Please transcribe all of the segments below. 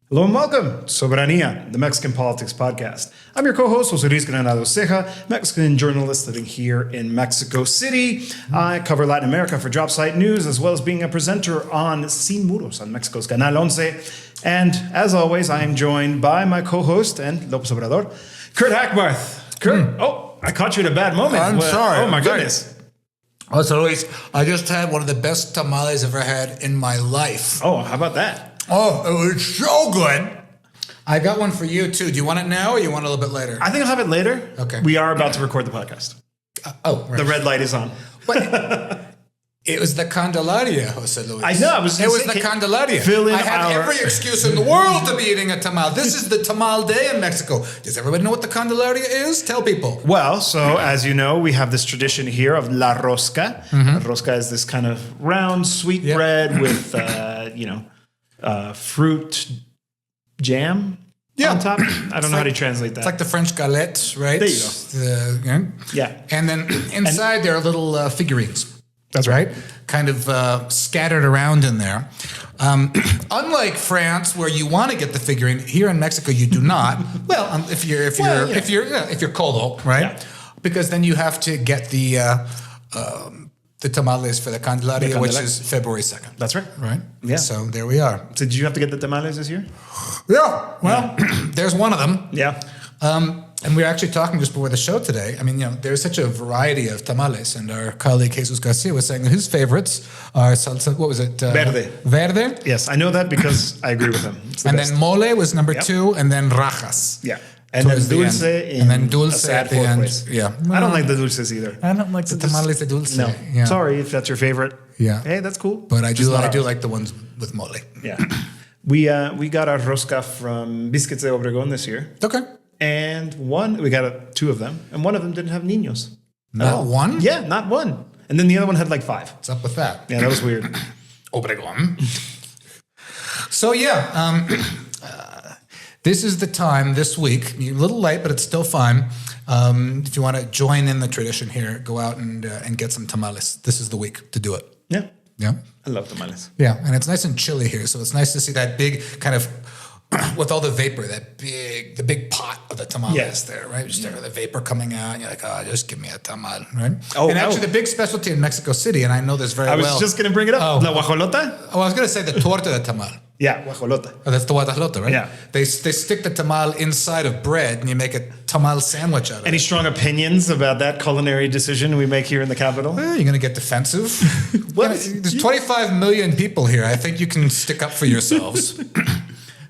Hello and welcome to Soberanía, the Mexican Politics Podcast. I'm your co-host, José Granados, Ceja, Mexican journalist living here in Mexico City. I cover Latin America for Drop Site News, as well as being a presenter on Sin Muros on Mexico's Canal 11. And as always, I am joined by my co-host and López Obrador, Kurt Hackbarth. Kurt, I caught you at a bad moment. I'm sorry. Oh my goodness. As always, I just had one of the best tamales I've ever had in my life. Oh, how about that? Oh, it was so good. I got one for you, too. Do you want it now or you want it a little bit later? I think I'll have it later. Okay. We are about to record the podcast. Right. The red light is on. But it was the Candelaria, Jose Luis. I know. It was the Candelaria. I have every excuse in the world to be eating a tamal. This is the tamal day in Mexico. Does everybody know what the Candelaria is? Tell people. Well, so as you know, we have this tradition here of la rosca. La rosca is this kind of round, sweet bread with, fruit jam on top. I don't know how to translate that. It's like the French galette, right? There you go. Yeah. And then inside there are little figurines. That's right. Kind of scattered around in there. Unlike France, where you want to get the figurine, here in Mexico you do not. Well, if you're colo, right? Yeah. Because then you have to get the tamales for the Candelaria, which is February 2nd. That's right. Right? Yeah. So there we are. So did you have to get the tamales this year? Yeah. Well, there's one of them. Yeah. And we were actually talking just before the show today. I mean, there's such a variety of tamales, and our colleague Jesus Garcia was saying that his favorites are salsa. What was it? Verde. Verde. Yes, I know that because I agree with him. And then mole was number 2, and then rajas. Yeah. And then dulce and then dulce at the end. Place. Yeah. I don't like the dulces either. I don't like the tamales de dulce. No. Yeah. Sorry if that's your favorite. Yeah. Hey, that's cool. But I do like the ones with mole. Yeah. We got our rosca from Biscuits de Obregón this year. Okay. And we got 2 of them, and one of them didn't have niños. Not one? Yeah, not one. And then the other one had like 5. What's up with that? Yeah, that was weird. Obregón. So this is the time this week. You're a little late, but it's still fine. If you want to join in the tradition here, go out and get some tamales. This is the week to do it. Yeah. Yeah. I love tamales. Yeah, and it's nice and chilly here, so it's nice to see that big kind of with all the vapor, the big pot of the tamales there, right? Just the vapor coming out, and you're like, just give me a tamal, right? Actually, the big specialty in Mexico City, and I know this very well. I was just going to bring it up. La guajolota? Oh, I was going to say the torta de tamal. Yeah, guajolota. Oh, that's the guajolota, right? Yeah. They stick the tamal inside of bread, and you make a tamal sandwich out of it. Any strong opinions about that culinary decision we make here in the capital? Well, you're going to get defensive. There's 25 million people here. I think you can stick up for yourselves.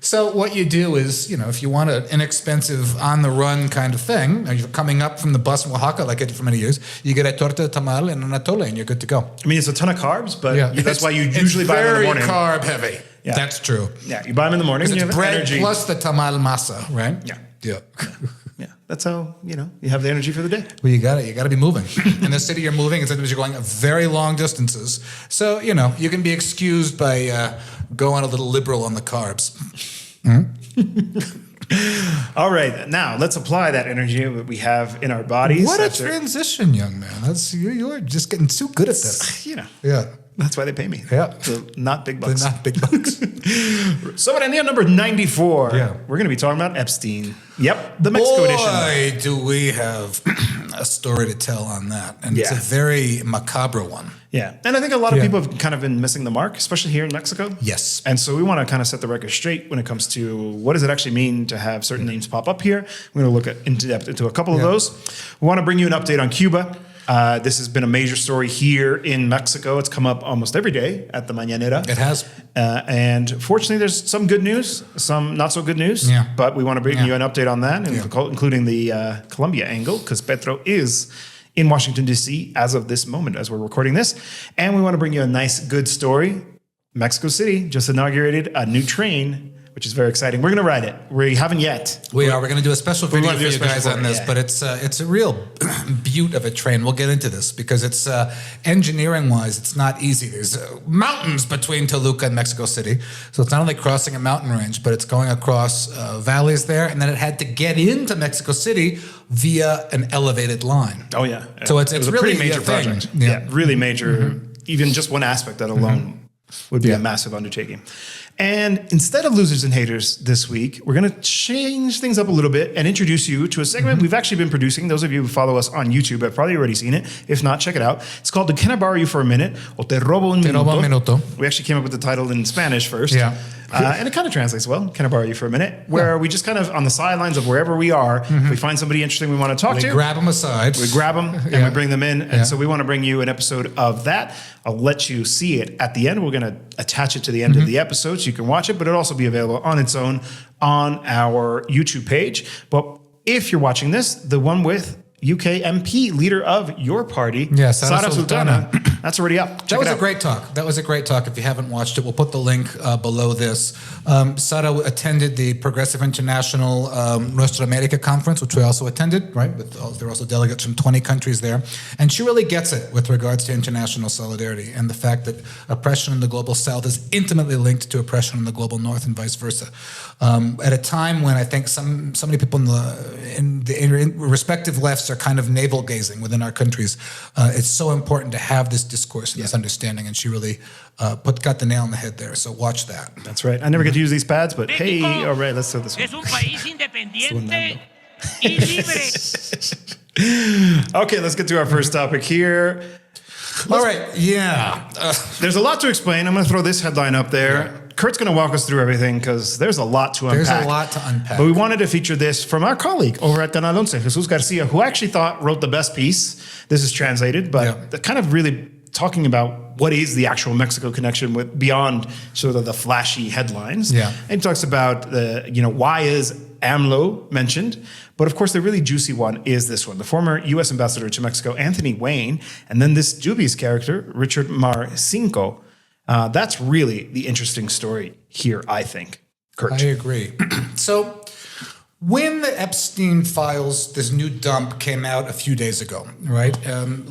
So what you do is, if you want an inexpensive, on-the-run kind of thing, or you're coming up from the bus in Oaxaca, like I did for many years, you get a torta de tamal and an atole, and you're good to go. I mean, it's a ton of carbs, but that's why you usually buy them in the morning. It's very carb-heavy. Yeah. That's true. Yeah, you buy them in the morning, and you have bread energy. plus the tamal masa, right? Yeah. Yeah. Yeah, that's how, you have the energy for the day. Well, you got to be moving. In the city you're moving, and sometimes you're going very long distances. So, you can be excused by going a little liberal on the carbs. All right, now let's apply that energy that we have in our bodies. What a transition, young man! You're just getting too good at this. Yeah. That's why they pay me. Yeah. Not big bucks. They're not big bucks. Soberanía number 94. Yeah. We're going to be talking about Epstein. Yep, the Mexico edition. Boy, do we have a story to tell on that. And it's a very macabre one. Yeah. And I think a lot of people have kind of been missing the mark, especially here in Mexico. Yes. And so we want to kind of set the record straight when it comes to what does it actually mean to have certain names pop up here. We're going to look into depth into a couple of those. We want to bring you an update on Cuba. This has been a major story here in Mexico. It's come up almost every day at the Mañanera. It has. And fortunately, there's some good news, some not so good news. Yeah. But we want to bring you an update on that, including the Colombia angle, because Petro is in Washington, D.C. as of this moment, as we're recording this. And we want to bring you a nice, good story. Mexico City just inaugurated a new train, which is very exciting. We're going to ride it. We haven't yet. We are. We're going to do a special video for you guys on this, but it's a real beaut of a train. We'll get into this because it's engineering-wise, it's not easy. There's mountains between Toluca and Mexico City, so it's not only crossing a mountain range, but it's going across valleys there, and then it had to get into Mexico City via an elevated line. Oh yeah. So it's a really pretty major project. Yeah, really major. Even just one aspect that alone would be a massive undertaking. And instead of losers and haters this week, we're going to change things up a little bit and introduce you to a segment we've actually been producing. Those of you who follow us on YouTube have probably already seen it. If not, check it out. It's called Can I Borrow You for a Minute? O Te Robo un Minuto. We actually came up with the title in Spanish first. Yeah. And it kind of translates well. Can I borrow you for a minute? Where we just kind of on the sidelines of wherever we are, if we find somebody interesting we want to talk to. We grab them aside. We grab them and we bring them in. And so we want to bring you an episode of that. I'll let you see it at the end. We're going to attach it to the end of the episode so you can watch it, but it'll also be available on its own on our YouTube page. But if you're watching this, the one with UK MP, leader of your party, Zarah Sultana. That's already up. That was a great talk. That was a great talk. If you haven't watched it, we'll put the link below this. Zarah attended the Progressive International Nuestra America conference, which we also attended, right? There were also delegates from 20 countries there. And she really gets it with regards to international solidarity and the fact that oppression in the global south is intimately linked to oppression in the global north and vice versa. At a time when I think so many people in the respective lefts are kind of navel-gazing within our countries, it's so important to have this discourse and this understanding, and she really got the nail on the head there. So watch that. That's right. I never get to use these pads, but hey, all right, let's do this one. Es un país independiente y libre. Okay, let's get to our first topic here. All right, There's a lot to explain. I'm going to throw this headline up there. Yeah. Kurt's going to walk us through everything because there's a lot to unpack. There's a lot to unpack. But we wanted to feature this from our colleague over at Canal 11, Jesus Garcia, who I actually thought wrote the best piece. This is translated, but kind of really talking about what is the actual Mexico connection with beyond sort of the flashy headlines. Yeah. And he talks about why is AMLO mentioned, but of course the really juicy one is this one, the former U.S. ambassador to Mexico, Anthony Wayne, and then this dubious character, Richard Marcinko. That's really the interesting story here, I think. Kurt. I agree. So when the Epstein files, this new dump came out a few days ago, right?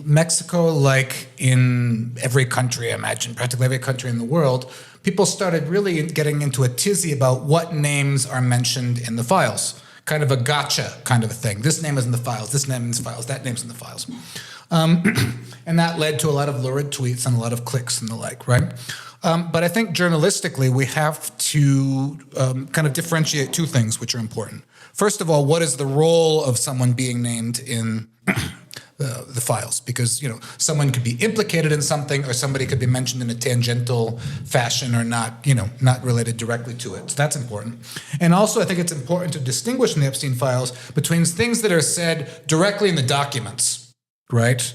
Mexico, like in every country, I imagine, practically every country in the world, people started really getting into a tizzy about what names are mentioned in the files. Kind of a gotcha kind of a thing. This name is in the files, this name is in the files, that name's in the files. And that led to a lot of lurid tweets and a lot of clicks and the like, right? But I think journalistically, we have to kind of differentiate two things which are important. First of all, what is the role of someone being named in the files? Because, someone could be implicated in something or somebody could be mentioned in a tangential fashion or not related directly to it. So that's important. And also, I think it's important to distinguish in the Epstein files between things that are said directly in the documents, right?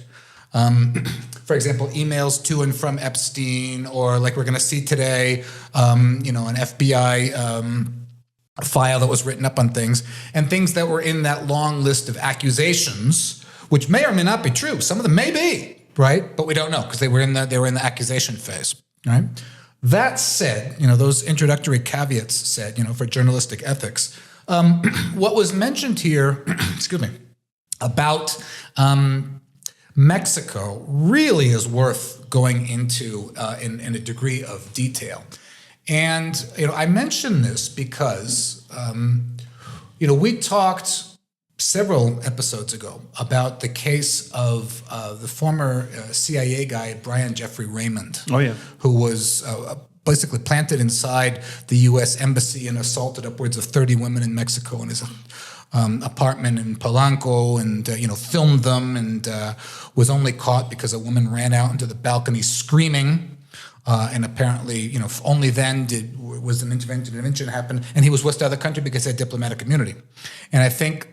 For example, emails to and from Epstein, or like we're going to see today, an FBI file that was written up on things, and things that were in that long list of accusations, which may or may not be true. Some of them may be, right? But we don't know because they were in the accusation phase, right? That said, those introductory caveats said, for journalistic ethics, what was mentioned here, excuse me, about Mexico really is worth going into in a degree of detail. And, I mention this because, we talked several episodes ago about the case of the former CIA guy, Brian Jeffrey Raymond. Oh, yeah. Who was basically planted inside the U.S. embassy and assaulted upwards of 30 women in Mexico in his apartment in Polanco, and filmed them, and was only caught because a woman ran out into the balcony screaming, and apparently only then was an intervention happen, and he was whisked out of the country because he had diplomatic immunity. And I think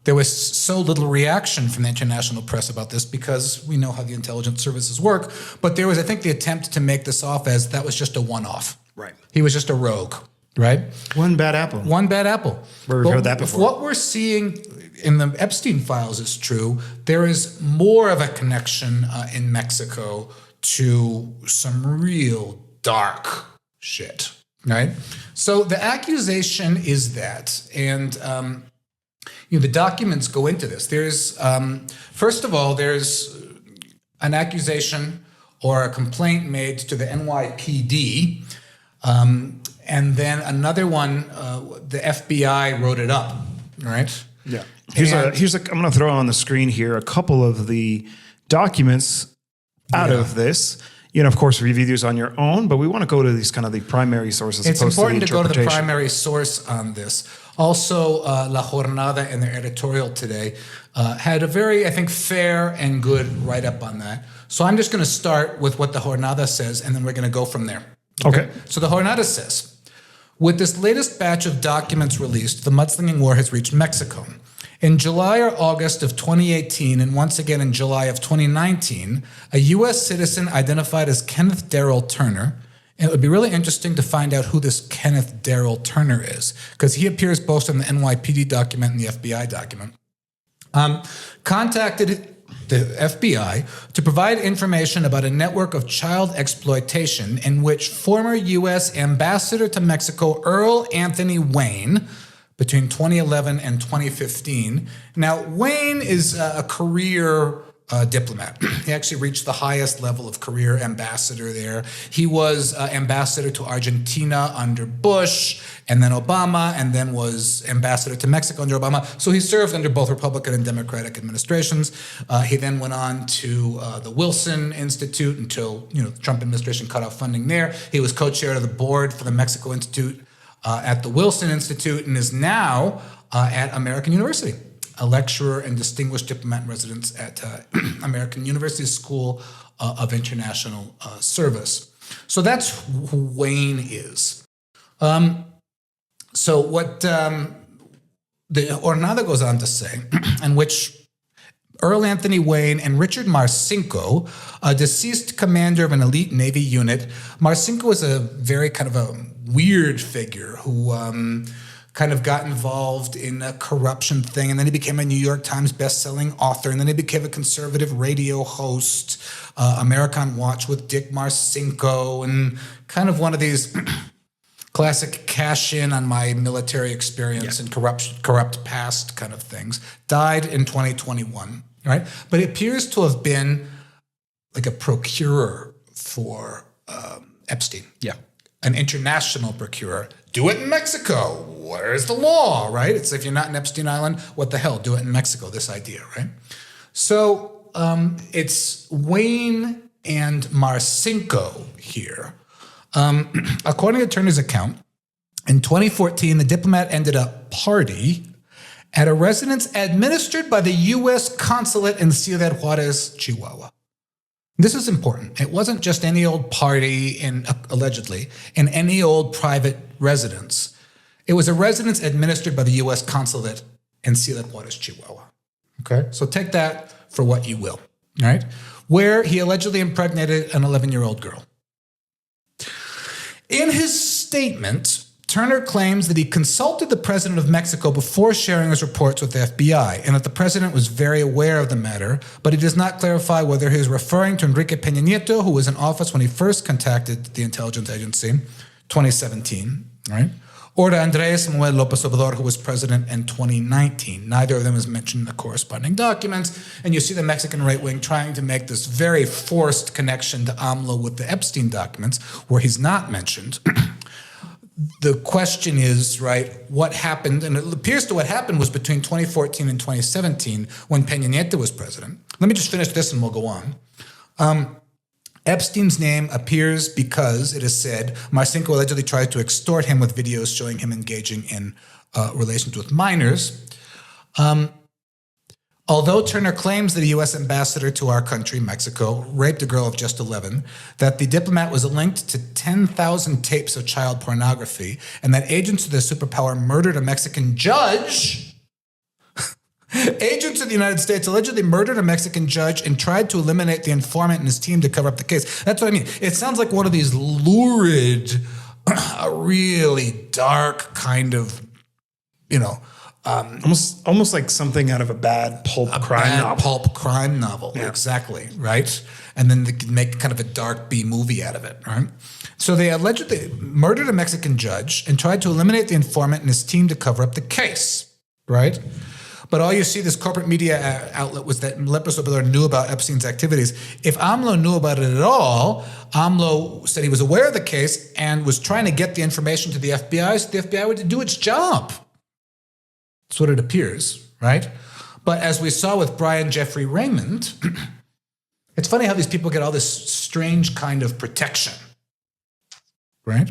there was so little reaction from the international press about this because we know how the intelligence services work, but there was, I think, the attempt to make this off as that was just a one-off. Right. He was just a rogue. Right? One bad apple. One bad apple. We've heard that before. If what we're seeing in the Epstein files is true, there is more of a connection in Mexico to some real dark shit, right? So the accusation is that, and the documents go into this. There's, first of all, there's an accusation or a complaint made to the NYPD, and then another one, the FBI wrote it up, right? Yeah. I'm going to throw on the screen here a couple of the documents out of this. of course, review these on your own, but we want to go to these kind of the primary sources. It's important to go to the interpretation. primary source on this. Also, La Jornada in their editorial today had a very, I think, fair and good write-up on that. So I'm just going to start with what the Jornada says, and then we're going to go from there. Okay. So the Jornada says, with this latest batch of documents released, the mudslinging war has reached Mexico. In July or August of 2018, and once again in July of 2019, a U.S. citizen identified as Kenneth Darrell Turner. And it would be really interesting to find out who this Kenneth Darrell Turner is, because he appears both in the NYPD document and the FBI document. Contacted the FBI to provide information about a network of child exploitation in which former U.S. Ambassador to Mexico Earl Anthony Wayne, between 2011 and 2015. Now, Wayne is a career diplomat. He actually reached the highest level of career ambassador there. He was ambassador to Argentina under Bush, and then Obama, and then was ambassador to Mexico under Obama. So he served under both Republican and Democratic administrations. He then went on to the Wilson Institute until the Trump administration cut off funding there. He was co-chair of the board for the Mexico Institute at the Wilson Institute, and is now at American University, a lecturer and distinguished diplomat in residence at American University School of International Service. So that's who Wayne is. So what the Jornada goes on to say, in which Earl Anthony Wayne and Richard Marcinko, a deceased commander of an elite Navy unit. Marcinko is a very kind of a weird figure who kind of got involved in a corruption thing, and then he became a New York Times best-selling author, and then he became a conservative radio host, American Watch with Dick Marcinko, and kind of one of these classic cash in on my military experience and corrupt past kind of things. Died in 2021, right? But it appears to have been like a procurer for Epstein. Yeah. An international procurer. Do it in Mexico. Where's the law, right? It's if you're not in Epstein Island, what the hell? Do it in Mexico, this idea, right? So it's Wayne and Marcinko here. According to Turner's account, in 2014, the diplomat ended a party at a residence administered by the U.S. consulate in Ciudad Juarez, Chihuahua. This is important. It wasn't just any old party, allegedly, in any old private residence. It was a residence administered by the U.S. consulate in Ciudad Juarez, Chihuahua. Okay? So take that for what you will, all right? Where he allegedly impregnated an 11-year-old girl. In his statement, Turner claims that he consulted the president of Mexico before sharing his reports with the FBI, and that the president was very aware of the matter, but he does not clarify whether he is referring to Enrique Peña Nieto, who was in office when he first contacted the intelligence agency, 2017, right? Or to Andrés Manuel López Obrador, who was president in 2019. Neither of them is mentioned in the corresponding documents, and you see the Mexican right wing trying to make this very forced connection to AMLO with the Epstein documents, where he's not mentioned. The question is, right, what happened, and it appears to what happened was between 2014 and 2017 when Peña Nieto was president. Let me just finish this and we'll go on. Epstein's name appears because, it is said, Marcinko allegedly tried to extort him with videos showing him engaging in relations with minors. Although Turner claims that a U.S. ambassador to our country, Mexico, raped a girl of just 11, that the diplomat was linked to 10,000 tapes of child pornography, and that agents of the superpower murdered a Mexican judge. Agents of the United States allegedly murdered a Mexican judge and tried to eliminate the informant and his team to cover up the case. That's what I mean. It sounds like one of these lurid, really dark kind of, almost like something out of a bad pulp crime novel. Yeah. Exactly, right? And then they can make kind of a dark B movie out of it, right? So they allegedly murdered a Mexican judge and tried to eliminate the informant and his team to cover up the case, right? But all you see, this corporate media outlet, was that López Obrador knew about Epstein's activities. If AMLO knew about it at all, AMLO said he was aware of the case and was trying to get the information to the FBI so the FBI would do its job. That's what it appears, right? But as we saw with Brian Jeffrey Raymond, It's funny how these people get all this strange kind of protection, right?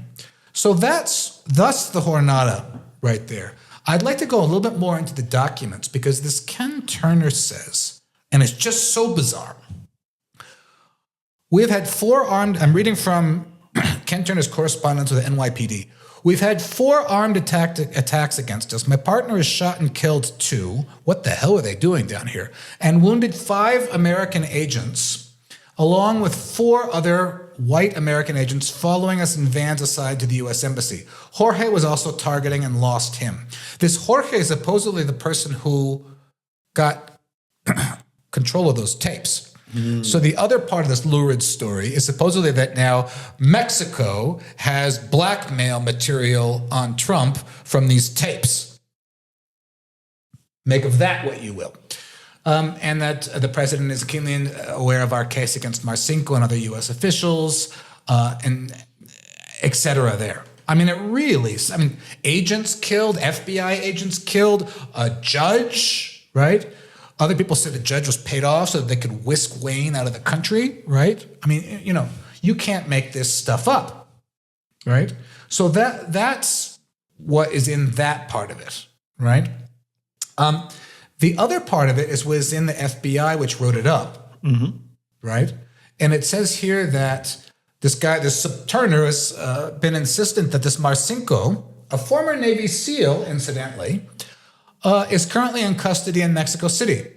So that's thus the Jornada right there. I'd like to go a little bit more into the documents because this Ken Turner says, and it's just so bizarre. We have had 4 armed, I'm reading from Ken Turner's correspondence with the NYPD. We've had 4 armed attacks against us. My partner is shot and killed 2. What the hell are they doing down here? And wounded 5 American agents, along with 4 other white American agents following us in vans aside to the U.S. Embassy. Jorge was also targeting and lost him. This Jorge is supposedly the person who got control of those tapes. So the other part of this lurid story is supposedly that now Mexico has blackmail material on Trump from these tapes. Make of that what you will. And that the president is keenly aware of our case against Marcinko and other U.S. officials, and et cetera there. I mean, agents killed, FBI agents killed, a judge, right? Other people said the judge was paid off so that they could whisk Wayne out of the country, right? I mean, you can't make this stuff up, right? So that's what is in that part of it, right? The other part of it was in the FBI, which wrote it up, right? And it says here that this Turner has been insistent that this Marcinko, a former Navy SEAL, incidentally, is currently in custody in Mexico City.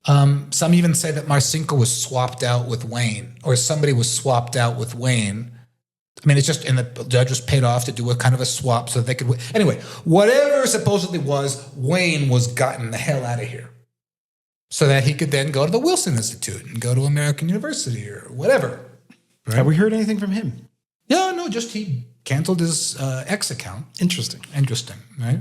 Some even say that Marcinko was swapped out with Wayne, or somebody was swapped out with Wayne. I mean, it's just, and the judge was paid off to do a kind of a swap so that they could. Anyway, whatever supposedly was, Wayne was gotten the hell out of here so that he could then go to the Wilson Institute and go to American University or whatever. Right? Have we heard anything from him? Yeah, no, just he canceled his X account. Interesting, right?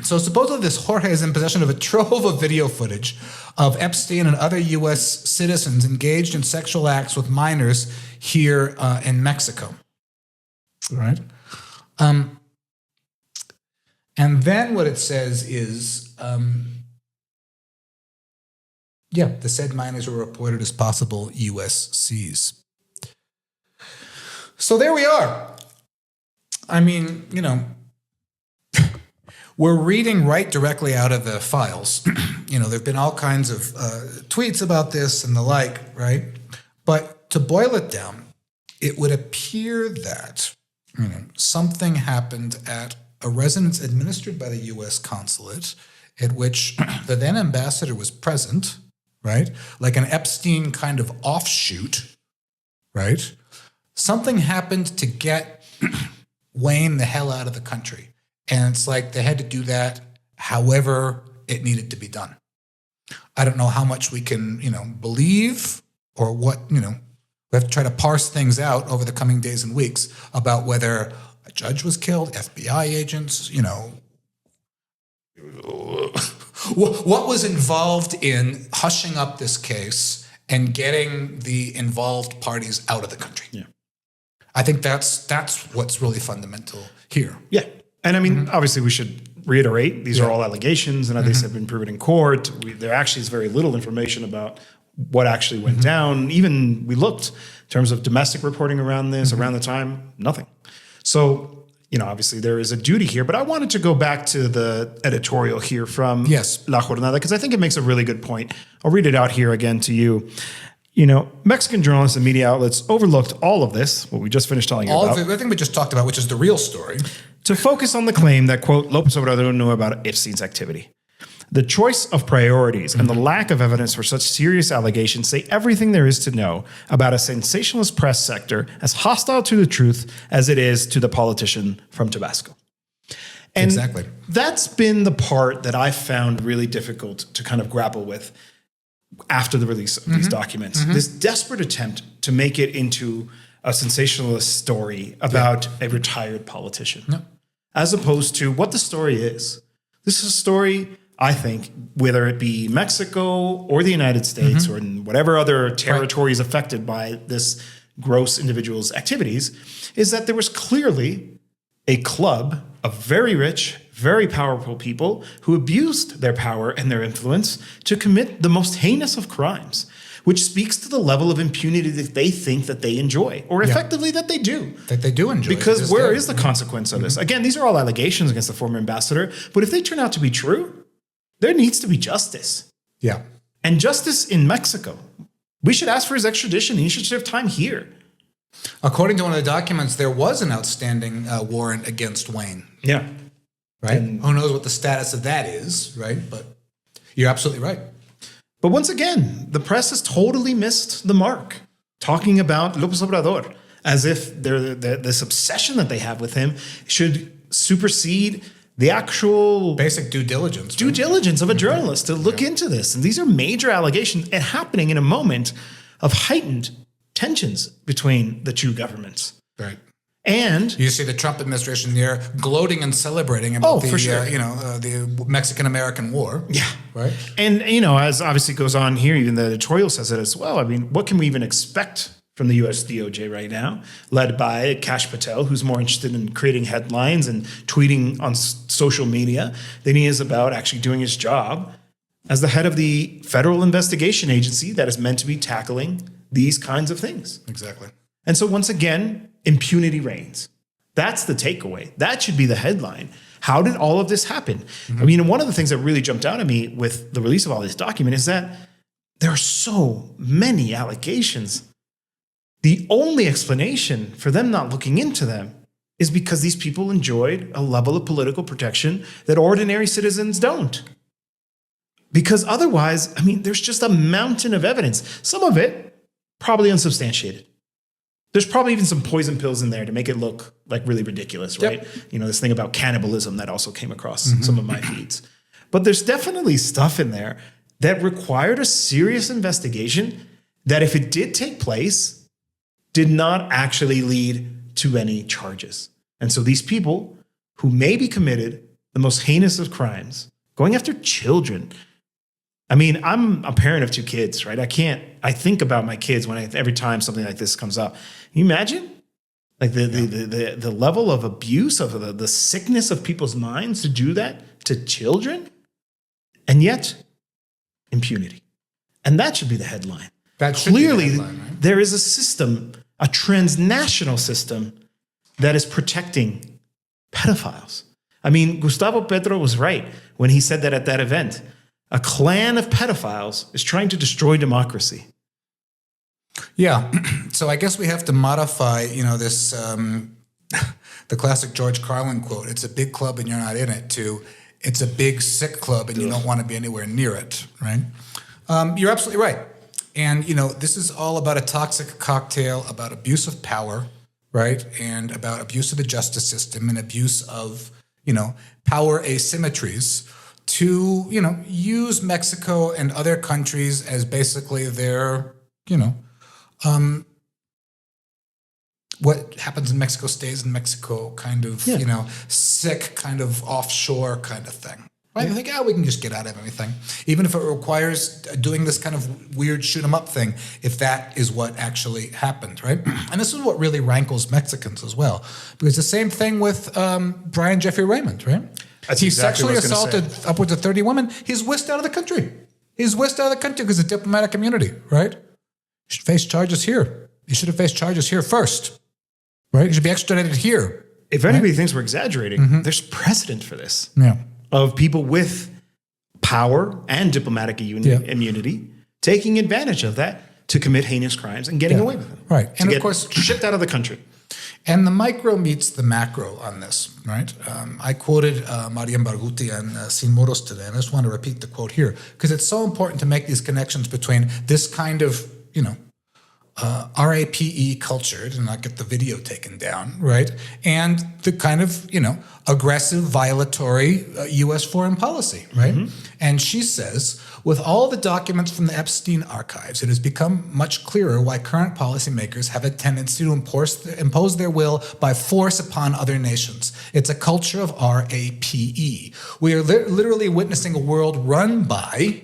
So supposedly this Jorge is in possession of a trove of video footage of Epstein and other U.S. citizens engaged in sexual acts with minors here in Mexico, right? And then what it says is, the said minors were reported as possible USCs. So there we are. I mean, we're reading right directly out of the files. There have been all kinds of tweets about this and the like, right? But to boil it down, it would appear that something happened at a residence administered by the U.S. consulate at which the then ambassador was present, right? Like an Epstein kind of offshoot, right? Something happened to get Wayne the hell out of the country. And it's like they had to do that however it needed to be done. I don't know how much we can, believe or what, we have to try to parse things out over the coming days and weeks about whether a judge was killed, FBI agents, what was involved in hushing up this case and getting the involved parties out of the country. Yeah. I think that's what's really fundamental here. Yeah. And I mean, obviously we should reiterate, these are all allegations and others have been proven in court. There actually is very little information about what actually went down. Even we looked in terms of domestic reporting around this, around the time, nothing. So, obviously there is a duty here, but I wanted to go back to the editorial here from La Jornada, because I think it makes a really good point. I'll read it out here again to you. Mexican journalists and media outlets overlooked all of this, what we just finished telling you about. All of everything we just talked about, which is the real story. To focus on the claim that, quote, López Obrador knew about Epstein's activity. The choice of priorities and the lack of evidence for such serious allegations say everything there is to know about a sensationalist press sector as hostile to the truth as it is to the politician from Tabasco. And that's been the part that I found really difficult to kind of grapple with after the release of these documents. This desperate attempt to make it into a sensationalist story about a retired politician, as opposed to what the story is. This is a story, I think, whether it be Mexico or the United States or in whatever other territories affected by this gross individual's activities, is that there was clearly a club of very rich, very powerful people who abused their power and their influence to commit the most heinous of crimes, which speaks to the level of impunity that they think that they enjoy, or effectively that they do. That they do enjoy. Because where is the consequence of this? Again, these are all allegations against the former ambassador, but if they turn out to be true, there needs to be justice. Yeah. And justice in Mexico. We should ask for his extradition. He should serve time here. According to one of the documents, there was an outstanding warrant against Wayne. Yeah. Right? And who knows what the status of that is, right? But you're absolutely right. But once again, the press has totally missed the mark, talking about López Obrador as if this obsession that they have with him should supersede the actual basic due diligence. Due diligence of a journalist to look into this. And these are major allegations and happening in a moment of heightened tensions between the two governments. Right. And you see the Trump administration there gloating and celebrating about the Mexican-American War. Yeah. Right. And, as obviously goes on here, even the editorial says it as well. I mean, what can we even expect from the U.S. DOJ right now, led by Kash Patel, who's more interested in creating headlines and tweeting on social media than he is about actually doing his job as the head of the federal investigation agency that is meant to be tackling these kinds of things. Exactly. And so once again, impunity reigns. That's the takeaway. That should be the headline. How did all of this happen? I mean, one of the things that really jumped out at me with the release of all this document is that there are so many allegations. The only explanation for them not looking into them is because these people enjoyed a level of political protection that ordinary citizens don't. Because otherwise, I mean, there's just a mountain of evidence. Some of it probably unsubstantiated. There's probably even some poison pills in there to make it look like really ridiculous, right? Yep. This thing about cannibalism that also came across some of my feeds. But there's definitely stuff in there that required a serious investigation that if it did take place, did not actually lead to any charges. And so these people who maybe committed the most heinous of crimes, going after children. I mean, I'm a parent of 2 kids, right? I think about my kids every time something like this comes up. Can you imagine? Like the level of abuse, of the sickness of people's minds to do that to children? And yet, impunity. And that should be the headline. Clearly, right? There is a system, a transnational system that is protecting pedophiles. I mean, Gustavo Petro was right when he said that at that event. A clan of pedophiles is trying to destroy democracy. Yeah. So I guess we have to modify, this, the classic George Carlin quote, "It's a big club and you're not in it," to "It's a big sick club and you don't want to be anywhere near it," right? You're absolutely right. And, this is all about a toxic cocktail, about abuse of power, right? And about abuse of the justice system and abuse of, power asymmetries to, use Mexico and other countries as basically their, what happens in Mexico stays in Mexico kind of, sick kind of offshore kind of thing. Right? I think, we can just get out of everything, even if it requires doing this kind of weird shoot 'em up thing, if that is what actually happened, right? And this is what really rankles Mexicans as well, because the same thing with Brian Jeffrey Raymond, right? He sexually assaulted upwards of 30 women. He's whisked out of the country. He's whisked out of the country because of diplomatic immunity, right? He should face charges here. He should have faced charges here first, right? He should be extradited here. If anybody thinks we're exaggerating, there's precedent for this. Yeah. Of people with power and diplomatic immunity taking advantage of that to commit heinous crimes and getting away with them. Right. And of course, shipped out of the country. And the micro meets the macro on this, right? I quoted Marian Barghouti Sin Muros today, and I just want to repeat the quote here because it's so important to make these connections between this kind of, RAPE culture, to not get the video taken down, right? And the kind of, aggressive, violatory U.S. foreign policy, right? Mm-hmm. And she says, with all the documents from the Epstein archives, it has become much clearer why current policymakers have a tendency to impose their will by force upon other nations. It's a culture of RAPE. We are literally witnessing a world run by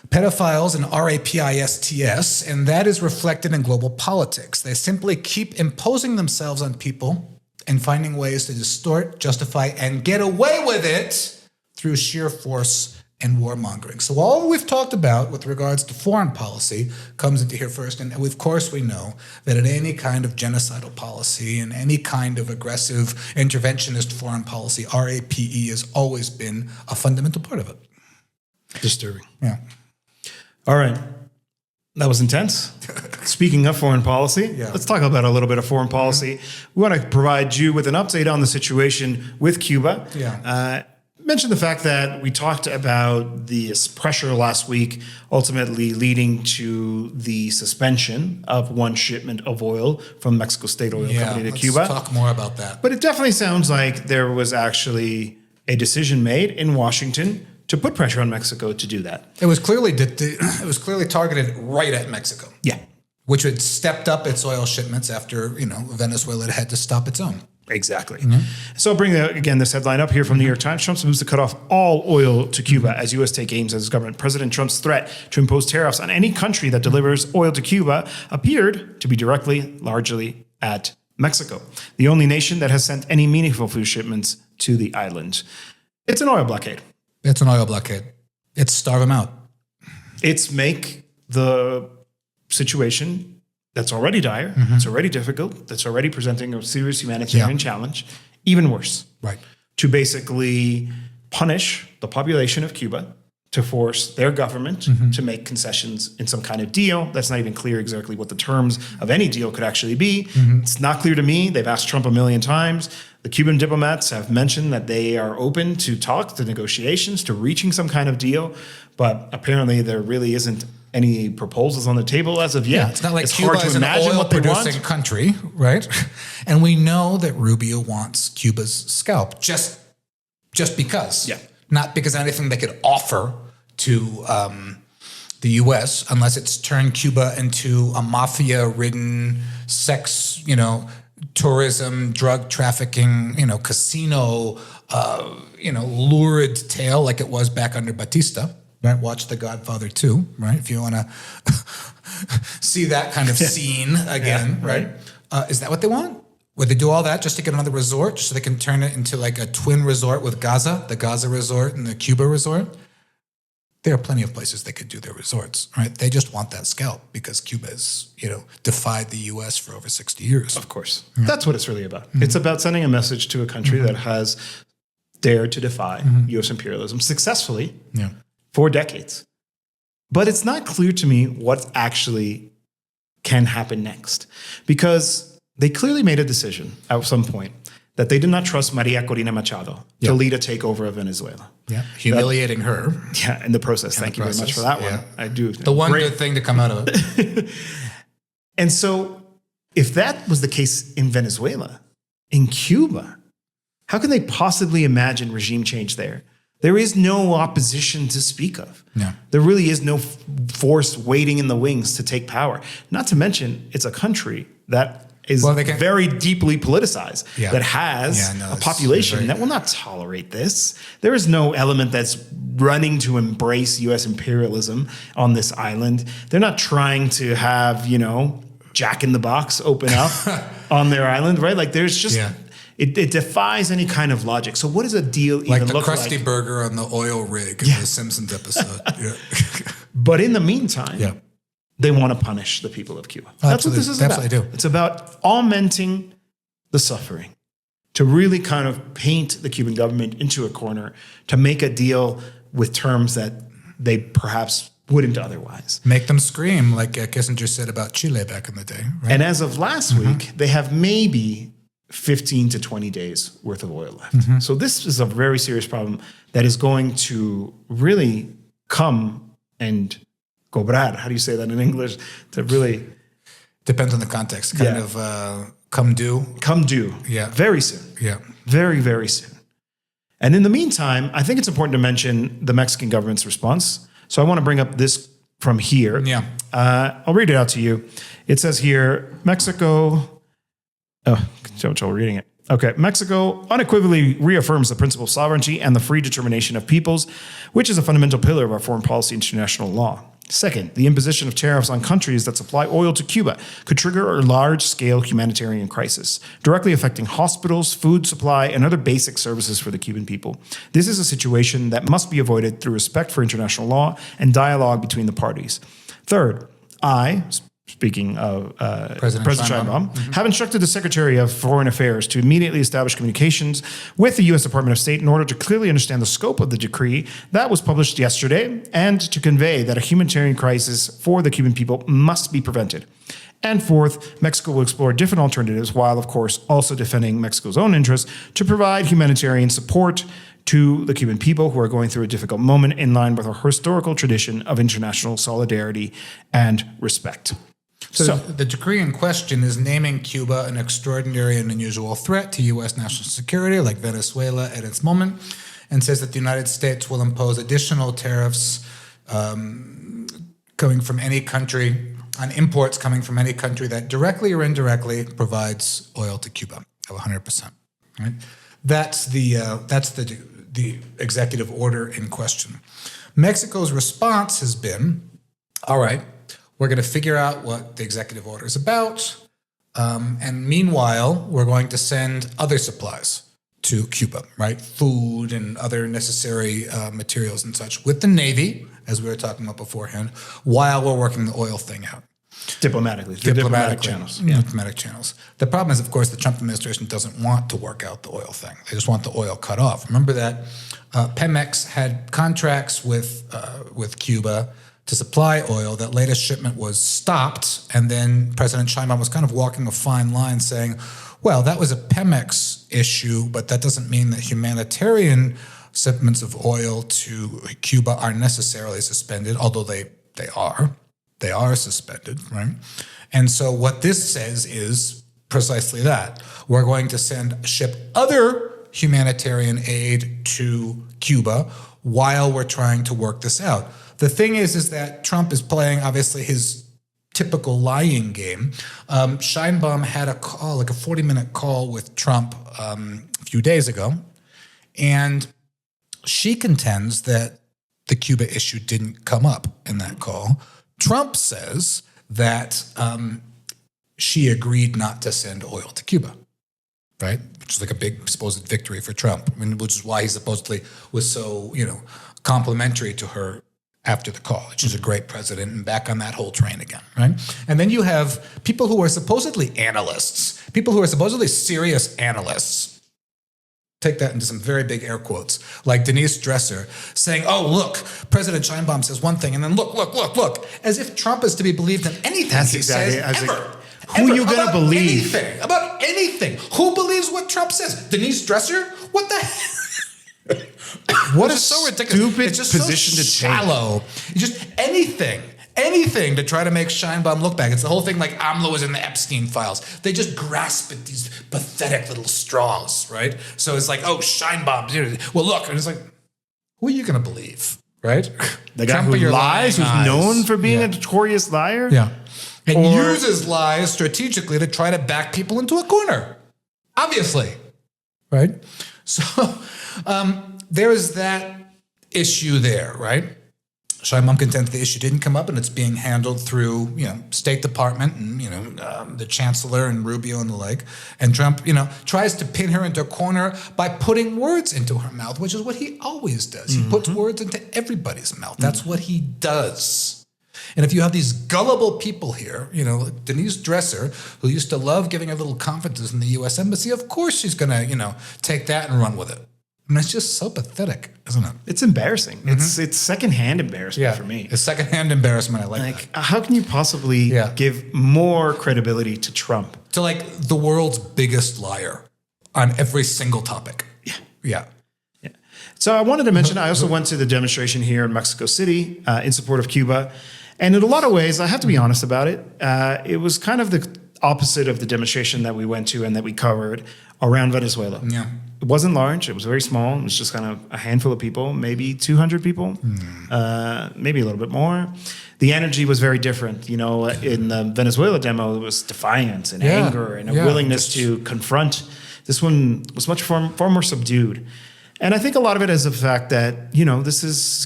pedophiles and rapists, and that is reflected in global politics. They simply keep imposing themselves on people and finding ways to distort, justify, and get away with it through sheer force and warmongering. So all we've talked about with regards to foreign policy comes into here first. And of course we know that in any kind of genocidal policy and any kind of aggressive interventionist foreign policy, RAPE has always been a fundamental part of it. Disturbing. Yeah. All right. That was intense. Speaking of foreign policy, let's talk about a little bit of foreign policy. We want to provide you with an update on the situation with Cuba. Mentioned the fact that we talked about this pressure last week, ultimately leading to the suspension of one shipment of oil from Mexico State Oil Company to Cuba. Let's talk more about that. But it definitely sounds like there was actually a decision made in Washington to put pressure on Mexico to do that. It was clearly targeted right at Mexico. Yeah. Which had stepped up its oil shipments after, Venezuela had to stop its own. Exactly. So I'll bring, again, this headline up here from New York Times. Trump moves to cut off all oil to Cuba as U.S. take aims at his government. President Trump's threat to impose tariffs on any country that delivers oil to Cuba appeared to be directly, largely at Mexico, the only nation that has sent any meaningful food shipments to the island. It's an oil blockade. It's an oil blockade. It's starve them out. It's make the situation that's already dire, it's already difficult, that's already presenting a serious humanitarian challenge, even worse. Right. To basically punish the population of Cuba, to force their government to make concessions in some kind of deal. That's not even clear exactly what the terms of any deal could actually be. It's not clear to me. They've asked Trump a million times. The Cuban diplomats have mentioned that they are open to talks, to negotiations, to reaching some kind of deal. But apparently there really isn't any proposals on the table as of yet. Yeah, it's not like Cuba is an oil-producing country, right? And we know that Rubio wants Cuba's scalp just because. Yeah. Not because of anything they could offer to the U.S. unless it's turned Cuba into a mafia-ridden sex, tourism, drug trafficking, casino, lurid tale like it was back under Batista. Right, watch The Godfather 2, right? If you want to see that kind of scene again, right? Is that what they want? Would they do all that just to get another resort, just so they can turn it into like a twin resort with Gaza, the Gaza resort and the Cuba resort? There are plenty of places they could do their resorts, right? They just want that scalp because Cuba has, defied the U.S. for over 60 years. Of course. Yeah. That's what it's really about. It's about sending a message to a country that has dared to defy U.S. imperialism successfully. Yeah. For decades. But it's not clear to me what actually can happen next, because they clearly made a decision at some point that they did not trust Maria Corina Machado to lead a takeover of Venezuela. Yeah, humiliating her. Yeah, in the process. Thank you very much for that one. I do. The one good thing to come out of it. And so if that was the case in Venezuela, in Cuba, how can they possibly imagine regime change there? There is no opposition to speak of. Yeah. There really is no force waiting in the wings to take power. Not to mention, it's a country that is very deeply politicized, that has a population that will not tolerate this. There is no element that's running to embrace U.S. imperialism on this island. They're not trying to have, Jack in the Box open up on their island, right? Like there's just... Yeah. It defies any kind of logic. So what does a deal even look like? Like the Krusty Burger on the oil rig in the Simpsons episode. But in the meantime, they want to punish the people of Cuba. That's what this is about. Absolutely do. It's about augmenting the suffering, to really kind of paint the Cuban government into a corner, to make a deal with terms that they perhaps wouldn't otherwise. Make them scream, like Kissinger said about Chile back in the day. Right? And as of last week, they have maybe 15 to 20 days worth of oil left. So this is a very serious problem that is going to really come and cobrar. How do you say that in English? To really... Depends on the context. Kind of come due. Come due. Yeah. Very soon. Yeah. Very, very soon. And in the meantime, I think it's important to mention the Mexican government's response. So I want to bring up this from here. Yeah. I'll read it out to you. It says here, Mexico... Oh, Joe, reading it. Okay. Mexico unequivocally reaffirms the principle of sovereignty and the free determination of peoples, which is a fundamental pillar of our foreign policy and international law. Second, the imposition of tariffs on countries that supply oil to Cuba could trigger a large-scale humanitarian crisis, directly affecting hospitals, food supply, and other basic services for the Cuban people. This is a situation that must be avoided through respect for international law and dialogue between the parties. Third, speaking of President Sheinbaum, have instructed the Secretary of Foreign Affairs to immediately establish communications with the U.S. Department of State in order to clearly understand the scope of the decree that was published yesterday and to convey that a humanitarian crisis for the Cuban people must be prevented. And fourth, Mexico will explore different alternatives while, of course, also defending Mexico's own interests to provide humanitarian support to the Cuban people who are going through a difficult moment in line with our historical tradition of international solidarity and respect. So the decree in question is naming Cuba an extraordinary and unusual threat to U.S. national security, like Venezuela at its moment, and says that the United States will impose additional tariffs coming from any country, on imports coming from any country that directly or indirectly provides oil to Cuba of 100%. Right? That's the executive order in question. Mexico's response has been, all right, we're going to figure out what the executive order is about. And meanwhile, we're going to send other supplies to Cuba, right? Food and other necessary materials and such with the Navy, as we were talking about beforehand, while we're working the oil thing out. Diplomatically, through diplomatic channels. Yeah. Diplomatic channels. The problem is, of course, the Trump administration doesn't want to work out the oil thing. They just want the oil cut off. Remember that Pemex had contracts with Cuba to supply oil. That latest shipment was stopped, and then President Sheinbaum was kind of walking a fine line saying, well, that was a Pemex issue, but that doesn't mean that humanitarian shipments of oil to Cuba are necessarily suspended, although they are suspended, right? And so what this says is precisely that. We're going to ship other humanitarian aid to Cuba while we're trying to work this out. The thing is that Trump is playing, obviously, his typical lying game. Sheinbaum had a call, like a 40-minute call with Trump a few days ago, and she contends that the Cuba issue didn't come up in that call. Trump says that she agreed not to send oil to Cuba, right? Which is like a big supposed victory for Trump. I mean, which is why he supposedly was so, complimentary to her after the call. She's a great president and back on that whole train again, right? And then you have people who are supposedly analysts, people who are supposedly serious analysts, take that into some very big air quotes, like Denise Dresser saying, oh, look, President Sheinbaum says one thing, and then look, as if Trump is to be be believed in anything he says ever. Who are you going to believe? About anything. Who believes what Trump says? Denise Dresser? What the hell? What a so ridiculous. stupid it's just position so to shallow. Take. Just anything to try to make Sheinbaum look back. It's the whole thing like AMLO was in the Epstein files. They just grasp at these pathetic little straws, right? So it's like, oh, Sheinbaum. Well, look. And it's like, who are you going to believe, right? The guy who lies, who's known for being a notorious liar? Yeah. And uses lies strategically to try to back people into a corner. Obviously. Right? So there is that issue there, right? Sheinbaum contends the issue didn't come up, and it's being handled through, State Department and, the Chancellor and Rubio and the like. And Trump, tries to pin her into a corner by putting words into her mouth, which is what he always does. He puts words into everybody's mouth. That's what he does. And if you have these gullible people here, Denise Dresser, who used to love giving a little conferences in the U.S. Embassy, of course she's going to, take that and run with it. And it's just so pathetic, isn't it? It's embarrassing. Mm-hmm. It's secondhand embarrassment for me. It's secondhand embarrassment. I like that. How can you possibly give more credibility to Trump? To the world's biggest liar on every single topic. Yeah. So I wanted to mention, I also went to the demonstration here in Mexico City in support of Cuba. And in a lot of ways, I have to be honest about it, it was kind of the opposite of the demonstration that we went to and that we covered around Venezuela. Yeah. It wasn't large. It was very small. It was just kind of a handful of people, maybe 200 people, maybe a little bit more. The energy was very different. In the Venezuela demo, it was defiance and anger and a willingness to confront. This one was much far more subdued. And I think a lot of it is the fact that,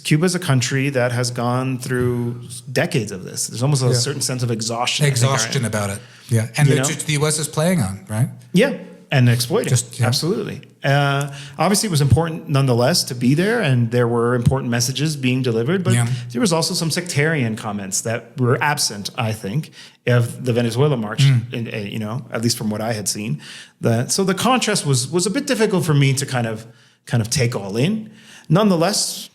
Cuba's a country that has gone through decades of this. There's almost a certain sense of exhaustion. Exhaustion about it. Yeah. And the U.S. is playing on, right? Yeah. And exploiting. Absolutely. Obviously, it was important nonetheless to be there, and there were important messages being delivered, but there was also some sectarian comments that were absent, I think, of the Venezuela march, at least from what I had seen. So the contrast was a bit difficult for me to kind of take all in. Nonetheless,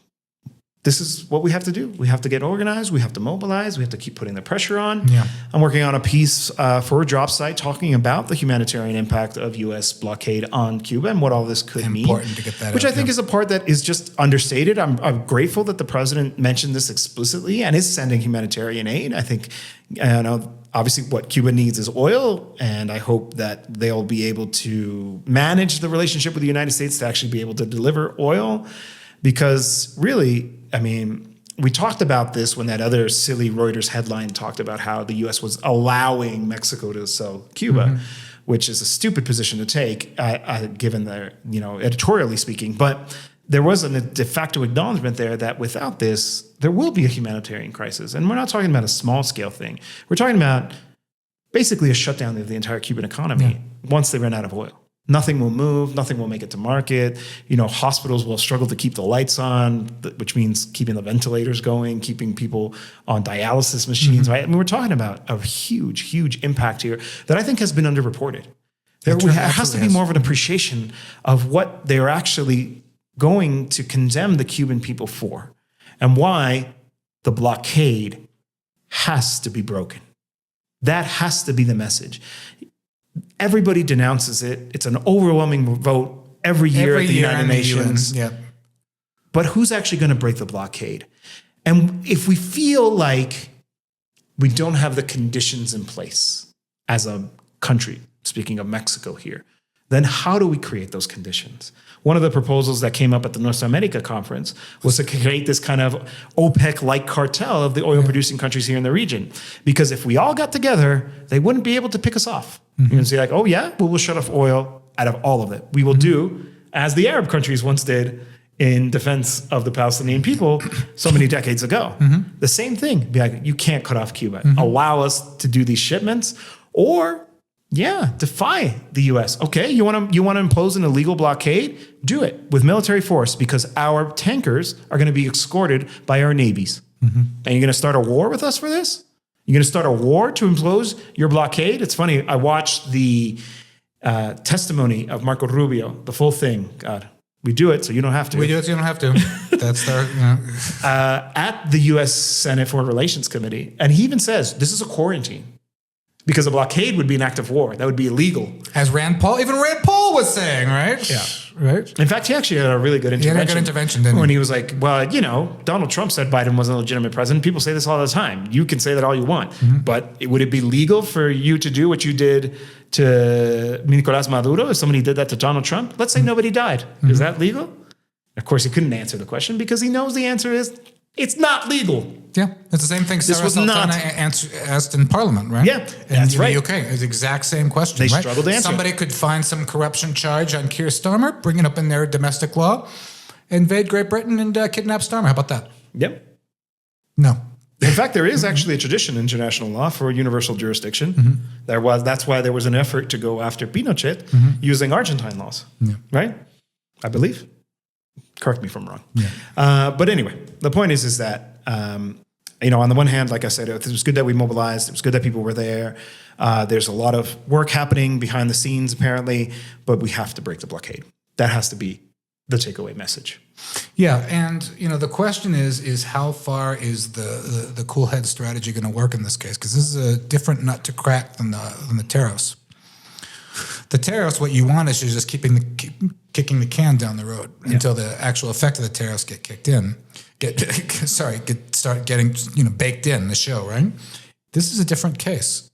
this is what we have to do. We have to get organized. We have to mobilize. We have to keep putting the pressure on. Yeah. I'm working on a piece for a job site talking about the humanitarian impact of U.S. blockade on Cuba and what all this could mean. Important to get that which out, I think is a part that is just understated. I'm grateful that the president mentioned this explicitly and is sending humanitarian aid. I think, obviously what Cuba needs is oil, and I hope that they'll be able to manage the relationship with the United States to actually be able to deliver oil. Because really, we talked about this when that other silly Reuters headline talked about how the U.S. was allowing Mexico to sell Cuba, which is a stupid position to take, given their, editorially speaking. But there was a de facto acknowledgement there that without this, there will be a humanitarian crisis. And we're not talking about a small scale thing. We're talking about basically a shutdown of the entire Cuban economy once they run out of oil. Nothing will move. Nothing will make it to market. Hospitals will struggle to keep the lights on, which means keeping the ventilators going, keeping people on dialysis machines, right? We're talking about a huge, huge impact here that I think has been underreported. There has to be more of an appreciation of what they're actually going to condemn the Cuban people for and why the blockade has to be broken. That has to be the message. Everybody denounces it. It's an overwhelming vote every year at the United Nations. But who's actually going to break the blockade? And if we feel like we don't have the conditions in place as a country, speaking of Mexico here, then how do we create those conditions? One of the proposals that came up at the North America conference was to create this kind of OPEC-like cartel of the oil-producing countries here in the region. Because if we all got together, they wouldn't be able to pick us off. You can say like, oh yeah, well, we'll shut off oil out of all of it. We will do as the Arab countries once did in defense of the Palestinian people so many decades ago. The same thing. Be like, you can't cut off Cuba. Allow us to do these shipments, or defy the U.S. Okay, you want to impose an illegal blockade? Do it with military force, because our tankers are going to be escorted by our navies. And you're going to start a war with us for this? You're going to start a war to impose your blockade? It's funny. I watched the testimony of Marco Rubio, the full thing. God, we do it so you don't have to. We do it so you don't have to. That's our, at the U.S. Senate Foreign Relations Committee. And he even says, this is a quarantine. Because a blockade would be an act of war. That would be illegal. As Rand Paul was saying, right? Yeah. Right. In fact, he actually had a really good intervention. He had a good intervention, didn't he? When he was like, well, Donald Trump said Biden wasn't a legitimate president. People say this all the time. You can say that all you want. But would it be legal for you to do what you did to Nicolás Maduro if somebody did that to Donald Trump? Let's say nobody died. Is that legal? Of course, he couldn't answer the question because he knows the answer is it's not legal. Yeah, it's the same thing Zarah Sultana asked in Parliament, right? Yeah, that's right. In the UK, it's the exact same question, They right? struggled to answer. Somebody could find some corruption charge on Keir Starmer, bring it up in their domestic law, invade Great Britain and kidnap Starmer. How about that? Yep. No. In fact, there is actually a tradition in international law for universal jurisdiction. That's why there was an effort to go after Pinochet using Argentine laws, right? I believe. Correct me if I'm wrong. But anyway, the point is that, on the one hand, like I said, it was good that we mobilized. It was good that people were there. There's a lot of work happening behind the scenes, apparently, but we have to break the blockade. That has to be the takeaway message. Yeah, and the question is how far is the cool head strategy going to work in this case? Because this is a different nut to crack than the tariffs. The tariffs, what you want is just kicking the can down the road until the actual effect of the tariffs get kicked in. Start getting baked in the show, right? This is a different case.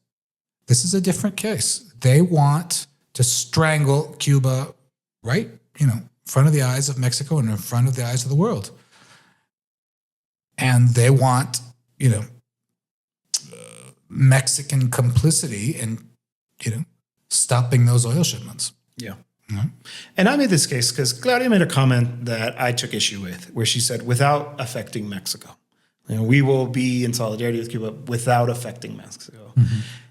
They want to strangle Cuba right, in front of the eyes of Mexico and in front of the eyes of the world. And they want, Mexican complicity in, stopping those oil shipments. Yeah. And I made this case because Claudia made a comment that I took issue with, where she said, without affecting Mexico. We will be in solidarity with Cuba without affecting Mexico.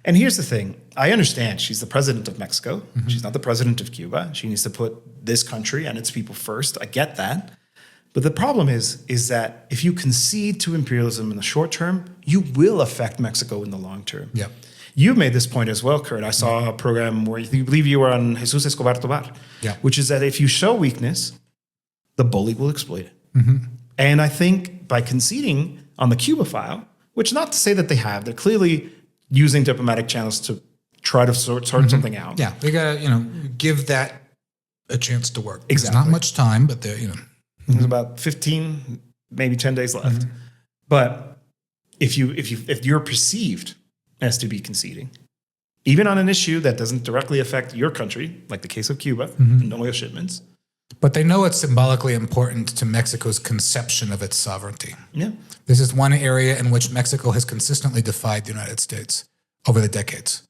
And here's the thing. I understand she's the president of Mexico. She's not the president of Cuba. She needs to put this country and its people first. I get that. But the problem is that if you concede to imperialism in the short term, you will affect Mexico in the long term. Yeah. You made this point as well, Kurt. I saw a program where you believe you were on Jesus Escobar Tobar, which is that if you show weakness, the bully will exploit it. And I think by conceding on the Cuba file, which not to say that they have, they're clearly using diplomatic channels to try to sort something out. Yeah, they gotta give that a chance to work. Exactly. There's not much time, but they're There's about 15, maybe 10 days left. But if you're perceived as to be conceding, even on an issue that doesn't directly affect your country, like the case of Cuba and oil shipments. But they know it's symbolically important to Mexico's conception of its sovereignty. Yeah. This is one area in which Mexico has consistently defied the United States over the decades,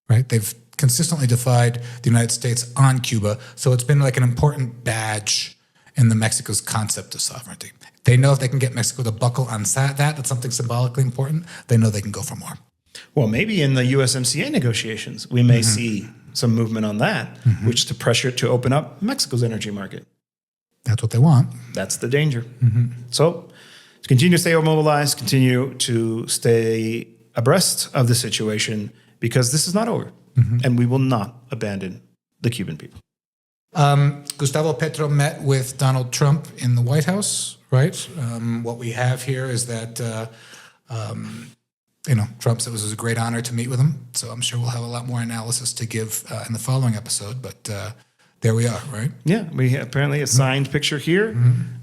right? They've consistently defied the United States on Cuba, so it's been like an important badge in the Mexico's concept of sovereignty. They know if they can get Mexico to buckle on that's something symbolically important, they know they can go for more. Well, maybe in the USMCA negotiations, we may see some movement on that, which is to pressure to open up Mexico's energy market. That's what they want. That's the danger. So continue to stay mobilized, continue to stay abreast of the situation, because this is not over, and we will not abandon the Cuban people. Gustavo Petro met with Donald Trump in the White House, right? What we have here is that, Trump said it was a great honor to meet with him. So I'm sure we'll have a lot more analysis to give in the following episode. But there we are, right? Yeah, we apparently a signed picture here.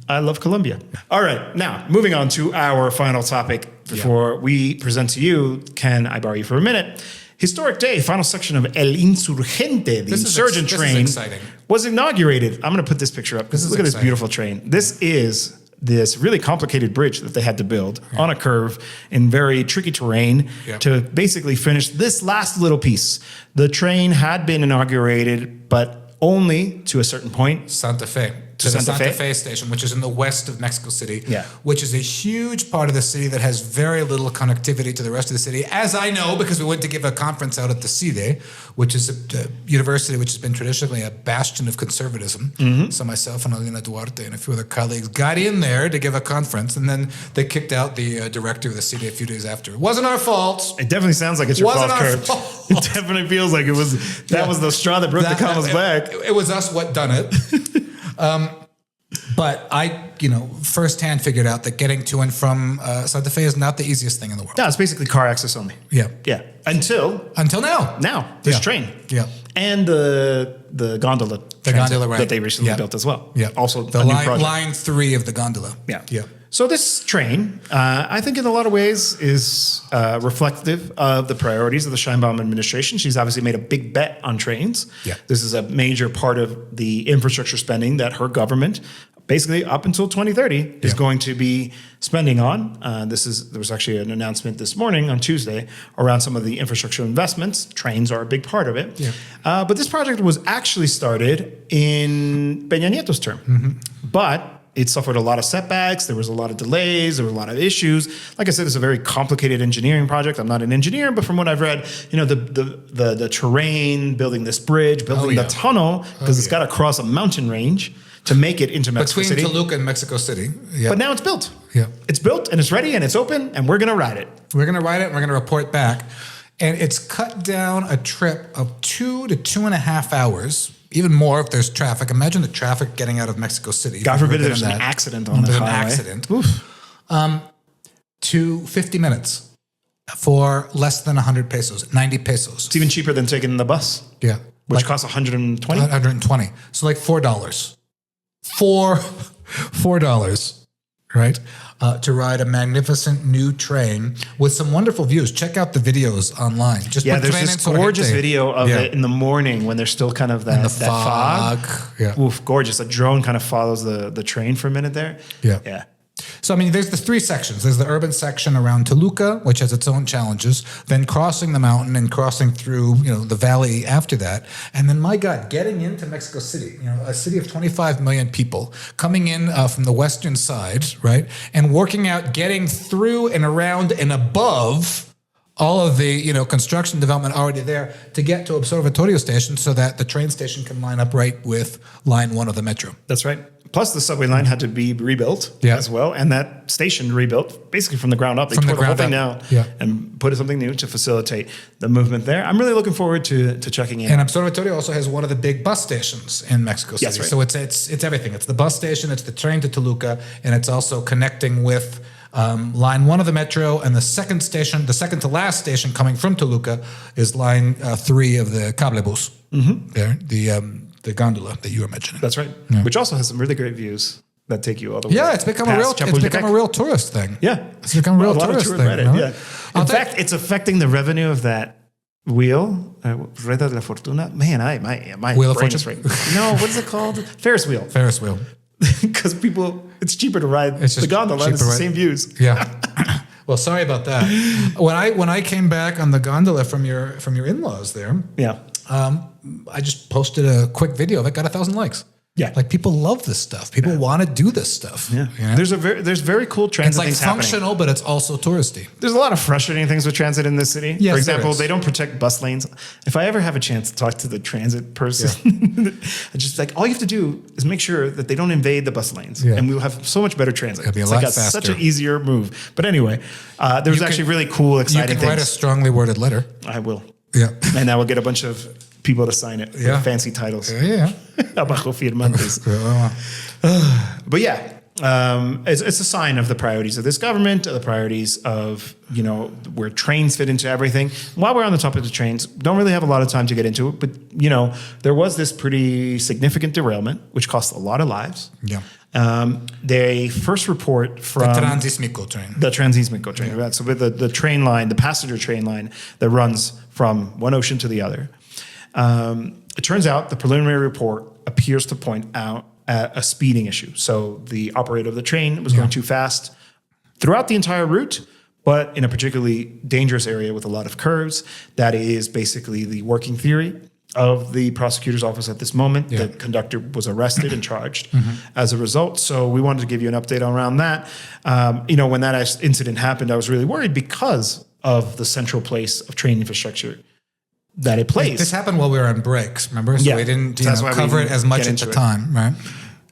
I love Colombia. All right, now moving on to our final topic before we present to you. Can I borrow you for a minute? Historic day, final section of El Insurgente, the insurgent train, was inaugurated. I'm going to put this picture up. Look at this beautiful train. This is this really complicated bridge that they had to build on a curve in very tricky terrain to basically finish this last little piece. The train had been inaugurated, but only to a certain point. Santa Fe. To the Santa Fe station, which is in the west of Mexico City, which is a huge part of the city that has very little connectivity to the rest of the city, as I know because we went to give a conference out at the CIDE, which is a university which has been traditionally a bastion of conservatism. So myself and Alina Duarte and a few other colleagues got in there to give a conference, and then they kicked out the director of the CIDE a few days after. It wasn't our fault. It definitely sounds like it's your fault, Kurt. It definitely feels like it was. That was the straw that broke the camel's back. It was us what done it. But I, firsthand figured out that getting to and from Santa Fe is not the easiest thing in the world. No, it's basically car access only. Yeah. Until now. Now, this train. Yeah. And the gondola. The gondola, right. That they recently built as well. Yeah. Also the a new project. line 3 of the gondola. Yeah. So this train, I think in a lot of ways is reflective of the priorities of the Sheinbaum administration. She's obviously made a big bet on trains. Yeah. This is a major part of the infrastructure spending that her government, basically up until 2030, is going to be spending on. There was actually an announcement this morning on Tuesday around some of the infrastructure investments. Trains are a big part of it. Yeah. But this project was actually started in Peña Nieto's term. But it suffered a lot of setbacks. There was a lot of delays. There were a lot of issues. Like I said, it's a very complicated engineering project. I'm not an engineer, but from what I've read, the terrain, building this bridge, building the tunnel, because it's got to cross a mountain range to make it into Mexico City. Between Toluca and Mexico City. Yeah. But now it's built. Yeah. It's built and it's ready and it's open and we're going to ride it. We're going to ride it and we're going to report back. And it's cut down a trip of 2 to 2.5 hours. Even more if there's traffic. Imagine the traffic getting out of Mexico City. God forbid there's an accident on the highway. There's an accident. To 50 minutes for less than 100 pesos, 90 pesos. It's even cheaper than taking the bus. Yeah. Which costs 120? 120. So like $4. $4, right? To ride a magnificent new train with some wonderful views. Check out the videos online. Just there's this gorgeous video of it in the morning when there's still kind of that fog. Yeah. Oof, gorgeous. A drone kind of follows the train for a minute there. Yeah. So, I mean, there's the three sections. There's the urban section around Toluca, which has its own challenges, then crossing the mountain and crossing through, the valley after that. And then, my God, getting into Mexico City, a city of 25 million people, coming in from the western side, right? And working out, getting through and around and above all of the, construction development already there to get to Observatorio Station so that the train station can line up right with line 1 of the metro. That's right. Plus, the subway line had to be rebuilt as well, and that station rebuilt basically from the ground up. They tore the whole thing down and put something new to facilitate the movement there. I'm really looking forward to checking in. And Observatorio also has one of the big bus stations in Mexico City. Right. So it's everything. It's the bus station, it's the train to Toluca, and it's also connecting with line 1 of the metro, and the second to last station coming from Toluca is line 3 of the cablebus. There, the gondola that you were mentioning. That's right. Which also has some really great views that take you all the way. Yeah, it's become a real tourist thing. Yeah, it's become a real tourist thing. Yeah. In fact, it's affecting the revenue of that wheel, Rueda de la Fortuna. Man, my Wheel of brain Fortune? is right. No, what is it called? Ferris wheel. Ferris wheel. Because it's cheaper to ride the gondola. It's the same views. Yeah. Well, sorry about that. When I came back on the gondola from your in-laws there, I just posted a quick video of it, got 1,000 likes. Yeah, like people love this stuff. People want to do this stuff. Yeah, there's very cool transit things happening. It's functional, but it's also touristy. There's a lot of frustrating things with transit in this city. Yes, for example, they don't protect bus lanes. If I ever have a chance to talk to the transit person, I just all you have to do is make sure that they don't invade the bus lanes, and we'll have so much better transit. It'll be a lot faster. Such an easier move. But anyway, there was actually really cool, exciting things. You can write a strongly worded letter. I will. Yeah, and I will get a bunch of people to sign it with fancy titles. Yeah. Abajo firmantes. But it's a sign of the priorities of this government, the priorities of, where trains fit into everything. While we're on the topic of trains, don't really have a lot of time to get into it, but, there was this pretty significant derailment, which cost a lot of lives. Yeah. They first report from... The Transísmico train. The Transísmico train, right? So with the train line, the passenger train line that runs from one ocean to the other. It turns out the preliminary report appears to point out at a speeding issue. So the operator of the train was going too fast throughout the entire route, but in a particularly dangerous area with a lot of curves. That is basically the working theory of the prosecutor's office at this moment. The conductor was arrested and charged as a result. So we wanted to give you an update around that. When that incident happened, I was really worried because of the central place of train infrastructure that it plays. This happened while we were on breaks, remember? So we didn't cover it as much at the time, right?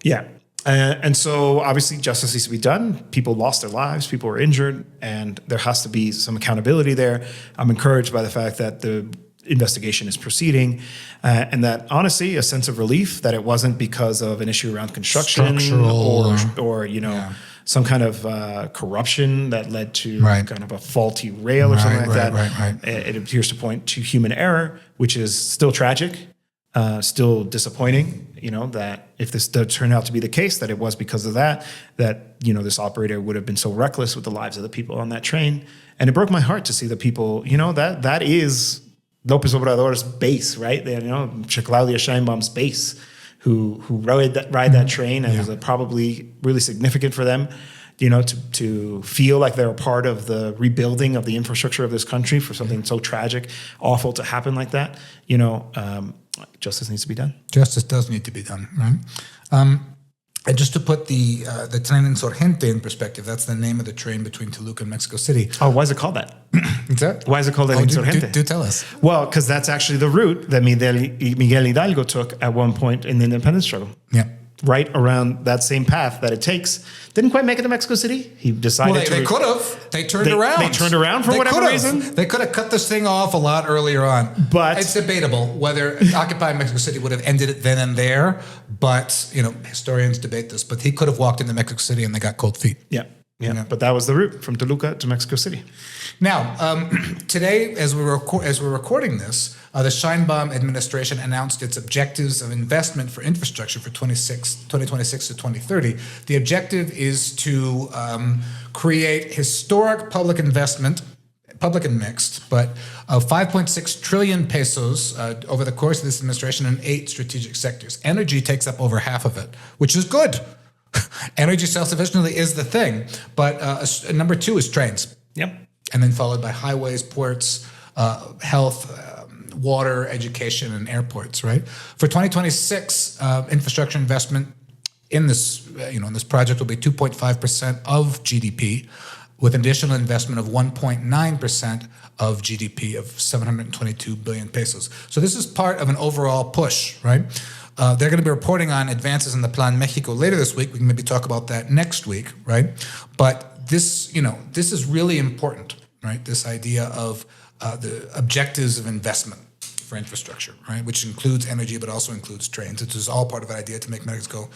Yeah. And so obviously justice needs to be done. People lost their lives. People were injured. And there has to be some accountability there. I'm encouraged by the fact that the investigation is proceeding and that, honestly, a sense of relief that it wasn't because of an issue around construction or some kind of corruption that led to kind of a faulty rail or something like that. Right. It appears to point to human error, which is still tragic, still disappointing, that if this does turn out to be the case, that it was because of that, this operator would have been so reckless with the lives of the people on that train. And it broke my heart to see the people, that is López Obrador's base, right? Claudia Sheinbaum's base. Who ride that train, and it was probably really significant for them, to feel like they're a part of the rebuilding of the infrastructure of this country for something so tragic, awful to happen like that. Justice needs to be done. Justice does need to be done, right? And just to put the train Insurgente in perspective, that's the name of the train between Toluca and Mexico City. Oh, why is it called that? Why is it called Insurgente? Do tell us. Well, because that's actually the route that Miguel Hidalgo took at one point in the independence struggle. Yeah. Right around that same path that it takes. Didn't quite make it to Mexico City. He decided they could have. They turned around. They turned around for whatever reason. They could have cut this thing off a lot earlier on. But it's debatable whether occupying Mexico City would have ended it then and there. But, historians debate this. But he could have walked into Mexico City and they got cold feet. Yeah. But that was the route from Toluca to Mexico City. Now, today, as we're recording this, the Sheinbaum administration announced its objectives of investment for infrastructure for 2026 to 2030. The objective is to create historic public investment, public and mixed, but of 5.6 trillion pesos over the course of this administration in 8 strategic sectors. Energy takes up over half of it, which is good. Energy self-sufficiency is the thing, but number 2 is trains. Yep. And then followed by highways, ports, health, water, education, and airports, right? For 2026, infrastructure investment in this, in this project will be 2.5% of GDP, with additional investment of 1.9% of GDP of 722 billion pesos. So this is part of an overall push, right? They're going to be reporting on advances in the Plan Mexico later this week. We can maybe talk about that next week, right? But this, this is really important, right? This idea of the objectives of investment for infrastructure, right? Which includes energy, but also includes trains. It is all part of an idea to make Mexico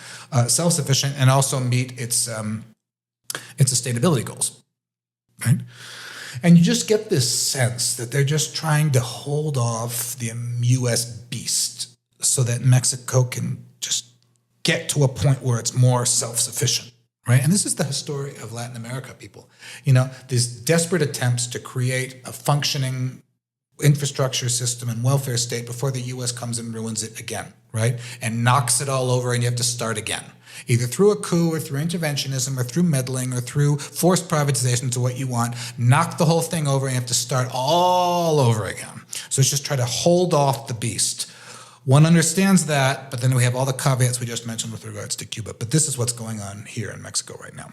self-sufficient and also meet its sustainability goals, right? And you just get this sense that they're just trying to hold off the U.S. beast so that Mexico can just get to a point where it's more self-sufficient, right? And this is the history of Latin America, people. These desperate attempts to create a functioning infrastructure system and welfare state before the U.S. comes and ruins it again, right? And knocks it all over and you have to start again, either through a coup or through interventionism or through meddling or through forced privatization to what you want. Knock the whole thing over and you have to start all over again. So it's just try to hold off the beast. One understands that, but then we have all the caveats we just mentioned with regards to Cuba. But this is what's going on here in Mexico right now.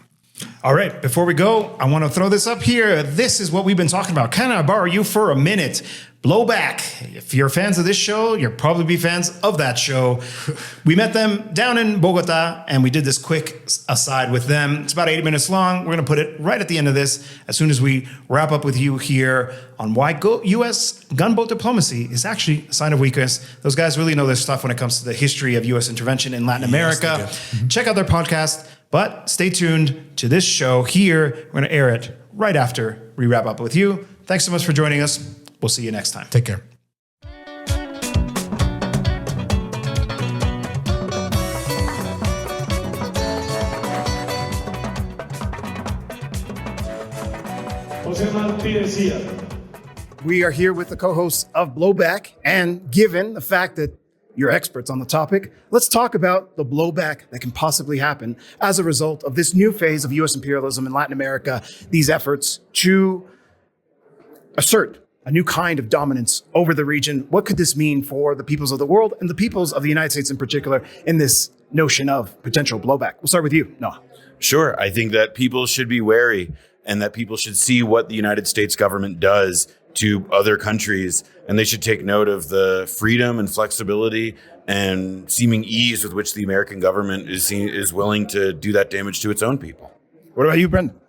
All right, before we go, I want to throw this up here. This is what we've been talking about. Can I borrow you for a minute? Blowback. If you're fans of this show, you'll probably be fans of that show. We met them down in Bogota, and we did this quick aside with them. It's about 80 minutes long. We're going to put it right at the end of this as soon as we wrap up with you here on why U.S. gunboat diplomacy is actually a sign of weakness. Those guys really know their stuff when it comes to the history of U.S. intervention in Latin America. Check out their podcast. But stay tuned to this show here. We're going to air it right after we wrap up with you. Thanks so much for joining us. We'll see you next time. Take care. We are here with the co-hosts of Blowback, and given the fact that you're experts on the topic, let's talk about the blowback that can possibly happen as a result of this new phase of U.S. imperialism in Latin America, these efforts to assert a new kind of dominance over the region. What could this mean for the peoples of the world and the peoples of the United States in particular in this notion of potential blowback? We'll start with you, Noah. Sure. I think that people should be wary and that people should see what the United States government does to other countries, and they should take note of the freedom and flexibility and seeming ease with which the American government is willing to do that damage to its own people. What about you, Brendan?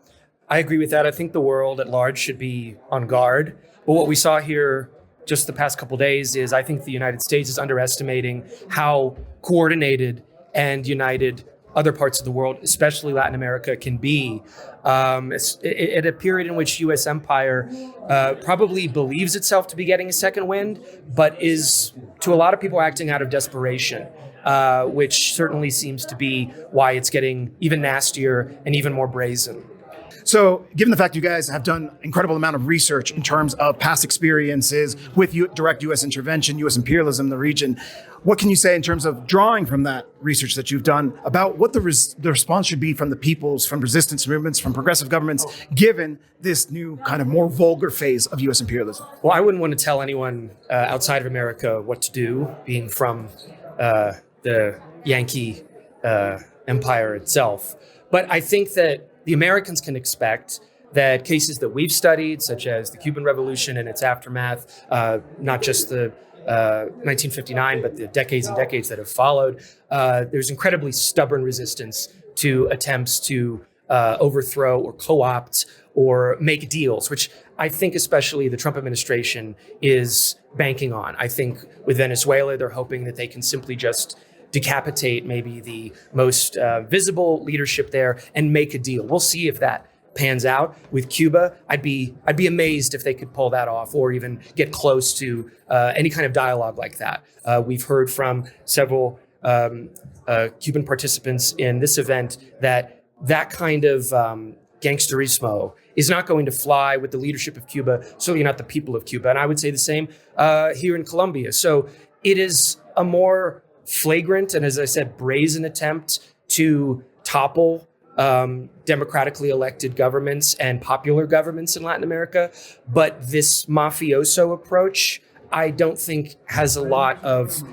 I agree with that. I think the world at large should be on guard. But what we saw here just the past couple of days is I think the United States is underestimating how coordinated and united other parts of the world, especially Latin America, can be. At a period in which U.S. empire probably believes itself to be getting a second wind, but is, to a lot of people, acting out of desperation, which certainly seems to be why it's getting even nastier and even more brazen. So given the fact you guys have done an incredible amount of research in terms of past experiences with direct U.S. intervention, U.S. imperialism in the region, what can you say in terms of drawing from that research that you've done about what the response should be from the peoples, from resistance movements, from progressive governments, given this new kind of more vulgar phase of U.S. imperialism? Well, I wouldn't want to tell anyone outside of America what to do, being from the Yankee empire itself. But I think that the Americans can expect that cases that we've studied, such as the Cuban Revolution and its aftermath, not just the 1959, but the decades and decades that have followed, there's incredibly stubborn resistance to attempts to overthrow or co-opt or make deals, which I think especially the Trump administration is banking on. I think with Venezuela, they're hoping that they can simply just decapitate maybe the most visible leadership there and make a deal. We'll see if that pans out. With Cuba, I'd be amazed if they could pull that off or even get close to any kind of dialogue like that. We've heard from several Cuban participants in this event that kind of gangsterismo is not going to fly with the leadership of Cuba, certainly not the people of Cuba. And I would say the same here in Colombia. So it is a more flagrant and, as I said, brazen attempt to topple democratically elected governments and popular governments in Latin America. But this mafioso approach, I don't think has a lot of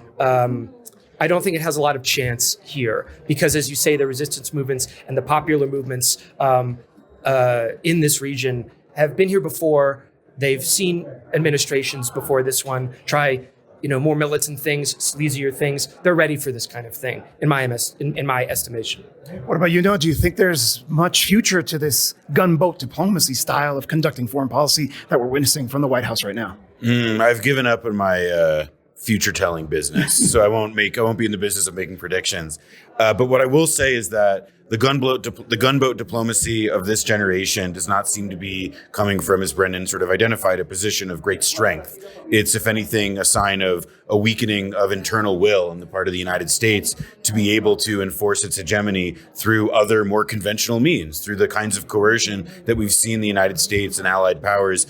chance here, because, as you say, the resistance movements and the popular movements in this region have been here before. They've seen administrations before this one try, more militant things, sleazier things. They're ready for this kind of thing, in my estimation. What about you, Noah? Do you think there's much future to this gunboat diplomacy style of conducting foreign policy that we're witnessing from the White House right now? I've given up on my future telling business, so I won't be in the business of making predictions. But what I will say is that the gunboat diplomacy of this generation does not seem to be coming from, as Brendan sort of identified, a position of great strength. It's, if anything, a sign of a weakening of internal will on the part of the United States to be able to enforce its hegemony through other more conventional means, through the kinds of coercion that we've seen the United States and allied powers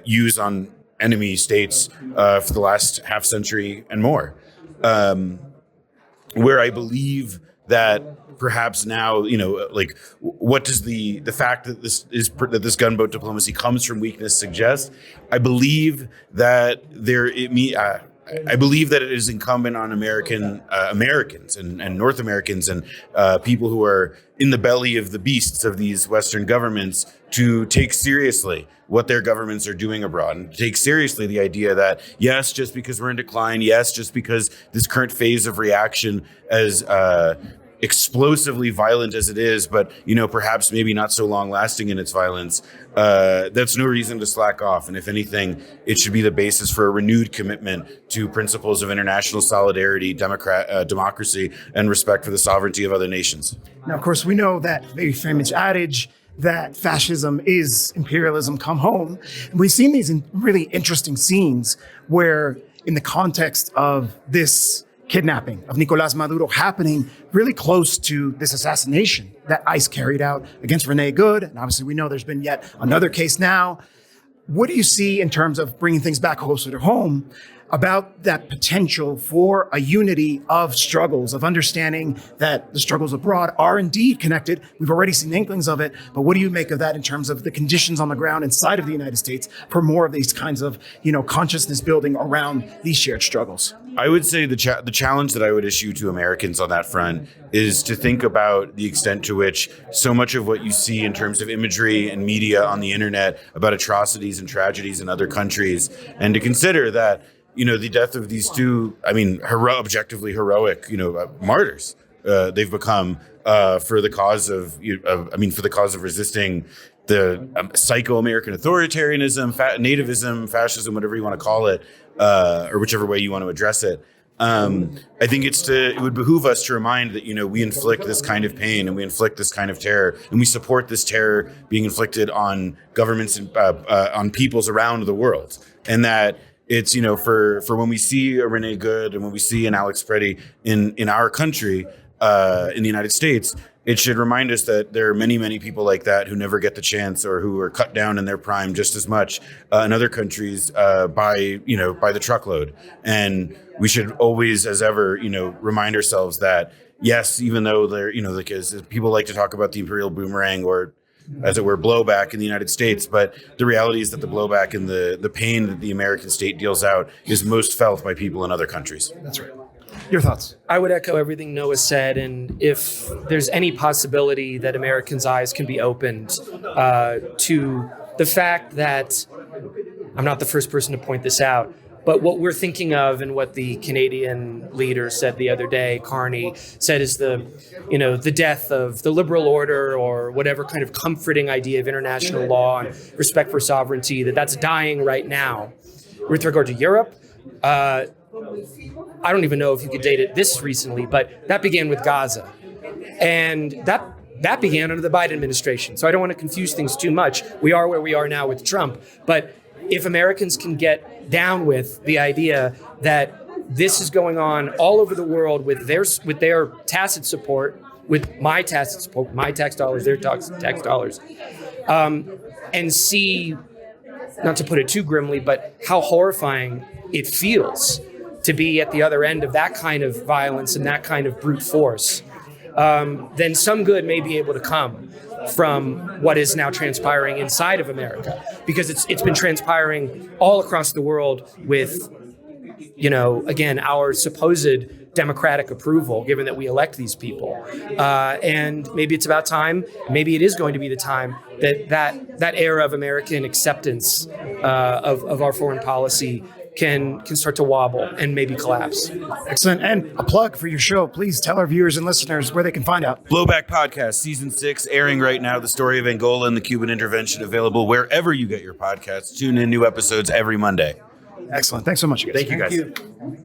use on enemy states for the last half century and more. Where I believe that perhaps now, what does the fact that this gunboat diplomacy comes from weakness suggest? I believe that I believe that it is incumbent on Americans and North Americans and people who are in the belly of the beasts of these Western governments to take seriously what their governments are doing abroad, and take seriously the idea that, yes, just because we're in decline, yes, just because this current phase of reaction, as explosively violent as it is, but perhaps maybe not so long lasting in its violence, that's no reason to slack off. And if anything, it should be the basis for a renewed commitment to principles of international solidarity, democracy, and respect for the sovereignty of other nations. Now, of course, we know that very famous adage that fascism is imperialism come home. And we've seen these really interesting scenes where, in the context of this kidnapping of Nicolás Maduro happening really close to this assassination that ICE carried out against Rene Good, and obviously we know there's been yet another case now. What do you see in terms of bringing things back closer to home about that potential for a unity of struggles, of understanding that the struggles abroad are indeed connected? We've already seen inklings of it, but what do you make of that in terms of the conditions on the ground inside of the United States for more of these kinds of, consciousness building around these shared struggles? I would say the challenge that I would issue to Americans on that front is to think about the extent to which so much of what you see in terms of imagery and media on the internet about atrocities and tragedies in other countries, and to consider that the death of these two, objectively heroic, martyrs, they've become for the cause of resisting the psycho-American authoritarianism, nativism, fascism, whatever you want to call it, or whichever way you want to address it. I think it would behoove us to remind that, we inflict this kind of pain and we inflict this kind of terror, and we support this terror being inflicted on governments and on peoples around the world, and that it's, for when we see a Rene Good and when we see an Alex Preddy in our country, in the United States, it should remind us that there are many, many people like that who never get the chance, or who are cut down in their prime just as much in other countries by the truckload. And we should always, as ever, remind ourselves that, yes, even though there, as people like to talk about the imperial boomerang, or as it were, blowback in the United States. But the reality is that the blowback and the pain that the American state deals out is most felt by people in other countries. That's right. Your thoughts? I would echo everything Noah said. And if there's any possibility that Americans' eyes can be opened to the fact that, I'm not the first person to point this out, but what we're thinking of, and what the Canadian leader said the other day, Carney, said is the death of the liberal order, or whatever kind of comforting idea of international law and respect for sovereignty, that's dying right now. With regard to Europe, I don't even know if you could date it this recently, but that began with Gaza. And that began under the Biden administration. So I don't want to confuse things too much. We are where we are now with Trump. But if Americans can get down with the idea that this is going on all over the world with their tacit support, with my tacit support, my tax dollars, their tax dollars, and see, not to put it too grimly, but how horrifying it feels to be at the other end of that kind of violence and that kind of brute force, then some good may be able to come from what is now transpiring inside of America, because it's been transpiring all across the world with, again, our supposed democratic approval, given that we elect these people. And maybe it's about time, maybe it is going to be the time that era of American acceptance of our foreign policy can start to wobble and maybe collapse. Excellent. And a plug for your show. Please tell our viewers and listeners where they can find out. Blowback Podcast, Season 6, airing right now. The story of Angola and the Cuban intervention, available wherever you get your podcasts. Tune in, new episodes every Monday. Excellent. Thanks so much, you guys. Thank you, guys.